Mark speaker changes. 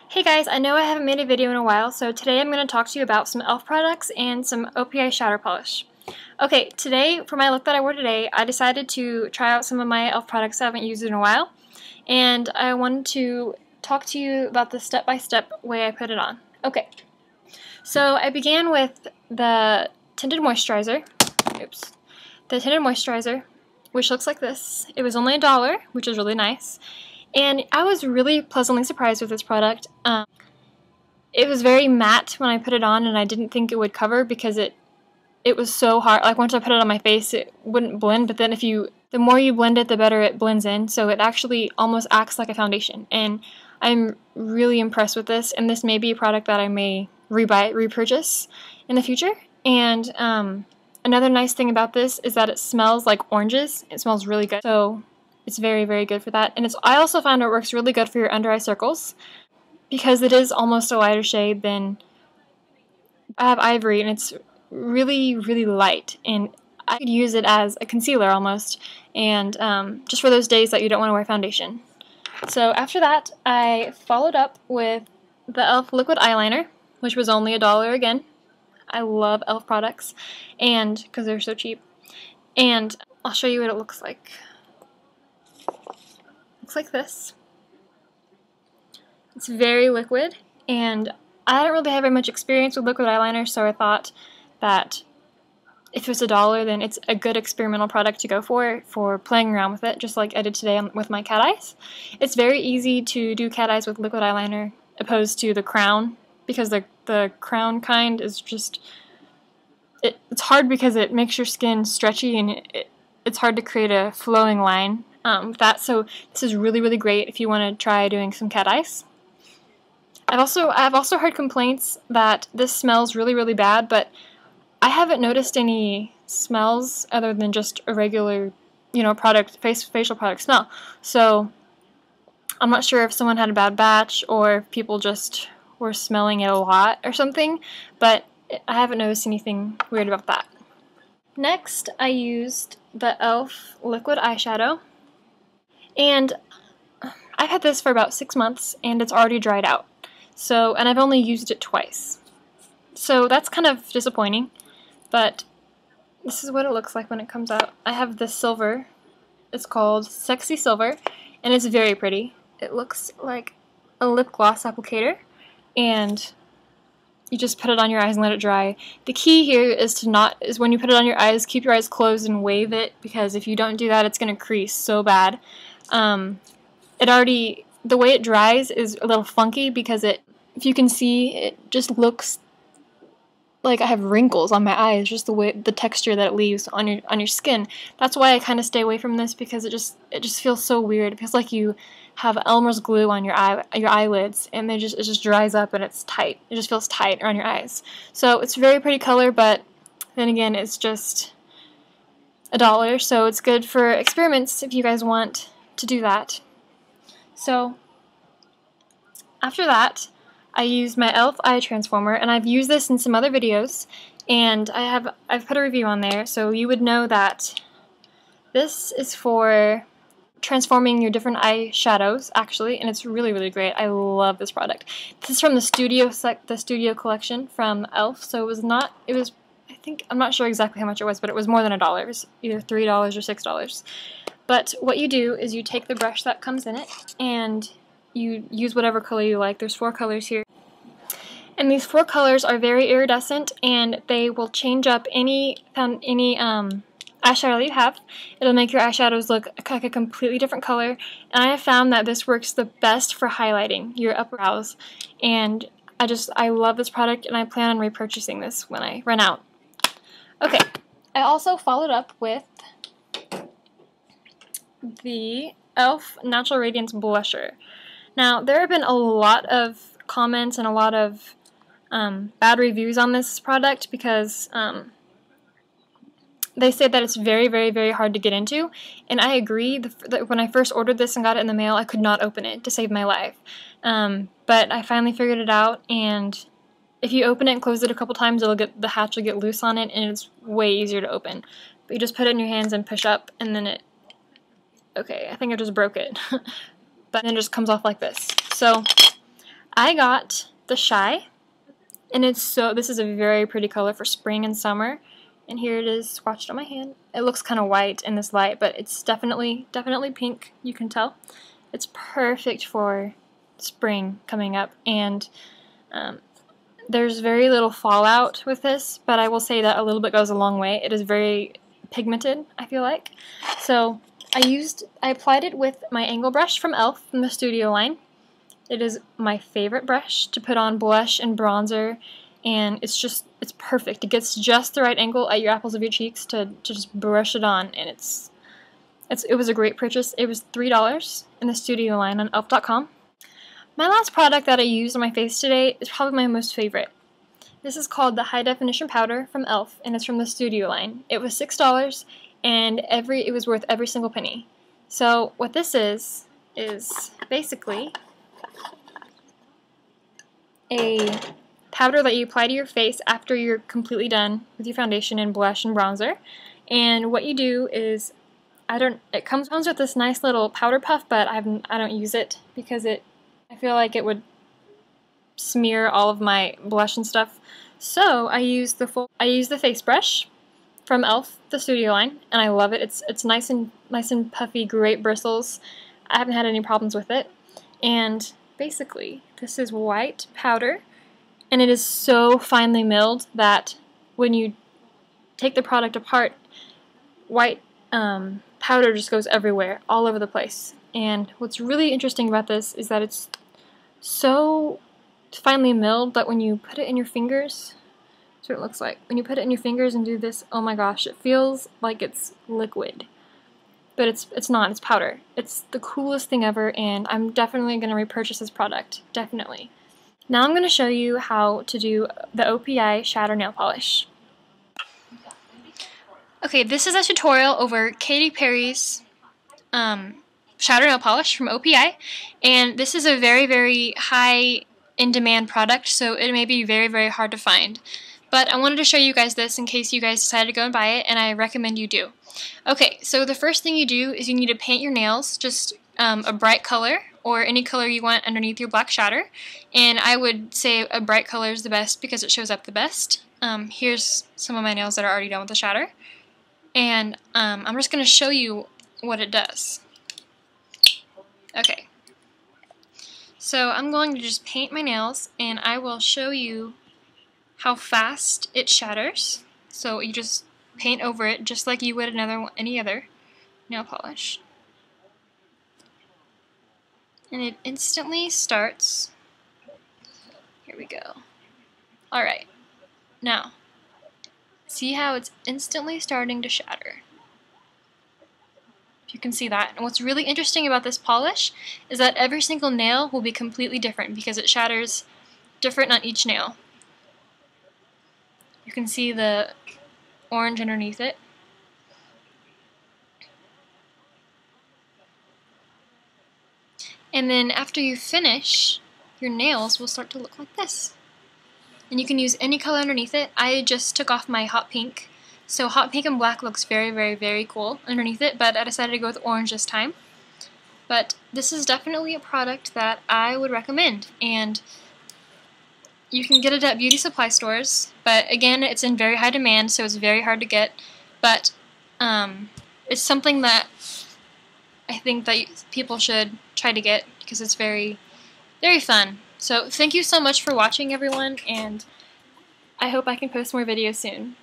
Speaker 1: Hey guys, I know I haven't made a video in a while, so today I'm going to talk to you about some e.l.f. products and some OPI Shatter polish. Okay, today, for my look that I wore today, I decided to try out some of my e.l.f. products I haven't used in a while, and I wanted to talk to you about the step-by-step way I put it on. Okay, so I began with the tinted moisturizer, which looks like this. It was only $1, which is really nice. And I was really pleasantly surprised with this product. It was very matte when I put it on, and I didn't think it would cover because it was so hard. Like once I put it on my face, it wouldn't blend. But then the more you blend it, the better it blends in. So it actually almost acts like a foundation. And I'm really impressed with this. And this may be a product that I may repurchase in the future. And another nice thing about this is that it smells like oranges. It smells really good. So it's very, very good for that. And I also found it works really good for your under eye circles because it is almost a lighter shade than I have ivory, and it's really, really light. And I could use it as a concealer almost, and just for those days that you don't want to wear foundation. So after that, I followed up with the e.l.f. liquid eyeliner, which was only $1 again. I love e.l.f. products, and because they're so cheap. And I'll show you what it looks like. Looks like this. It's very liquid, and I don't really have very much experience with liquid eyeliner, so I thought that if it's $1, then it's a good experimental product to go for playing around with it, just like I did today with my cat eyes. It's very easy to do cat eyes with liquid eyeliner opposed to the crown, because the crown kind is just, it's hard because it makes your skin stretchy, and it's hard to create a flowing line with that. So this is really, really great if you want to try doing some cat eyes. I've also heard complaints that this smells really, really bad, but I haven't noticed any smells other than just a regular, facial product smell. So I'm not sure if someone had a bad batch or if people just were smelling it a lot or something, but I haven't noticed anything weird about that. Next, I used the e.l.f. liquid eyeshadow, and I've had this for about 6 months, and it's already dried out. And I've only used it twice. So that's kind of disappointing, but this is what it looks like when it comes out. I have this silver. It's called Sexy Silver, and it's very pretty. It looks like a lip gloss applicator, and you just put it on your eyes and let it dry. The key here is when you put it on your eyes, keep your eyes closed and wave it, because if you don't do that, it's going to crease so bad. The way it dries is a little funky because if you can see, it just looks like I have wrinkles on my eyes, just the texture that it leaves on your skin. That's why I kind of stay away from this, because it just feels so weird. It feels like you have Elmer's glue on your eyelids, and it just dries up and it's tight. It just feels tight around your eyes. So it's a very pretty color, but then again, it's just $1, so it's good for experiments if you guys want to do that. So after that, I used my e.l.f. eye transformer, and I've used this in some other videos, and I've put a review on there, so you would know that this is for transforming your different eye shadows, actually, and it's really, really great. I love this product. This is from the Studio collection from e.l.f. So I'm not sure exactly how much it was, but it was more than $1. It was either $3 or $6. But what you do is you take the brush that comes in it, and you use whatever color you like. There's 4 colors here. And these 4 colors are very iridescent, and they will change up any eyeshadow that you have. It'll make your eyeshadows look like a completely different color. And I have found that this works the best for highlighting your upper brows. And I love this product, and I plan on repurchasing this when I run out. Okay, I also followed up with the e.l.f. Natural Radiance Blusher. Now, there have been a lot of comments and a lot of bad reviews on this product because they say that it's very, very, very hard to get into, and I agree. When I first ordered this and got it in the mail, I could not open it to save my life. But I finally figured it out, and if you open it and close it a couple times, the hatch will get loose on it, and it's way easier to open. But you just put it in your hands and push up, and then Okay, I think I just broke it. But then it just comes off like this. So I got the Shy, and this is a very pretty color for spring and summer. And here it is swatched on my hand. It looks kind of white in this light, but it's definitely pink, you can tell. It's perfect for spring coming up, and there's very little fallout with this, but I will say that a little bit goes a long way. It is very pigmented, I feel like. So I applied it with my angle brush from e.l.f. from the Studio line. It is my favorite brush to put on blush and bronzer, and it's perfect. It gets just the right angle at your apples of your cheeks to just brush it on, and it was a great purchase. It was $3 in the Studio line on elf.com. My last product that I used on my face today is probably my most favorite. This is called the High Definition Powder from e.l.f. and it's from the Studio line. It was $6 and it was worth every single penny. So what this is basically a powder that you apply to your face after you're completely done with your foundation and blush and bronzer. And what you do is, it comes with this nice little powder puff, but I don't use it because I feel like it would smear all of my blush and stuff. So I use the face brush from e.l.f. the Studio line, and I love it. It's nice and puffy, great bristles. I haven't had any problems with it. And basically, this is white powder, and it is so finely milled that when you take the product apart, white powder just goes everywhere, all over the place. And what's really interesting about this is that it's so finely milled that when you put it in your fingers, that's what it looks like. When you put it in your fingers and do this, oh my gosh, it feels like it's liquid. But it's not, it's powder. It's the coolest thing ever, and I'm definitely going to repurchase this product. Definitely. Now I'm going to show you how to do the OPI Shatter nail polish. Okay, this is a tutorial over Katy Perry's Shatter nail polish from OPI, and this is a very, very high in demand product, so it may be very, very hard to find. But I wanted to show you guys this in case you guys decided to go and buy it, and I recommend you do. Okay, so the first thing you do is you need to paint your nails, just a bright color, or any color you want underneath your black shatter. And I would say a bright color is the best because it shows up the best. Here's some of my nails that are already done with the shatter. And I'm just going to show you what it does. Okay. So I'm going to just paint my nails, and I will show you how fast it shatters. So you just paint over it just like you would any other nail polish. And it instantly starts. Here we go. Alright. Now, see how it's instantly starting to shatter. You can see that. And what's really interesting about this polish is that every single nail will be completely different because it shatters different on each nail. You can see the orange underneath it. And then after you finish, your nails will start to look like this. And you can use any color underneath it. I just took off my hot pink. So hot pink and black looks very, very, very cool underneath it, but I decided to go with orange this time. But this is definitely a product that I would recommend, and you can get it at beauty supply stores, but again, it's in very high demand, so it's very hard to get, but it's something that I think that people should try to get because it's very, very fun. So thank you so much for watching, everyone, and I hope I can post more videos soon.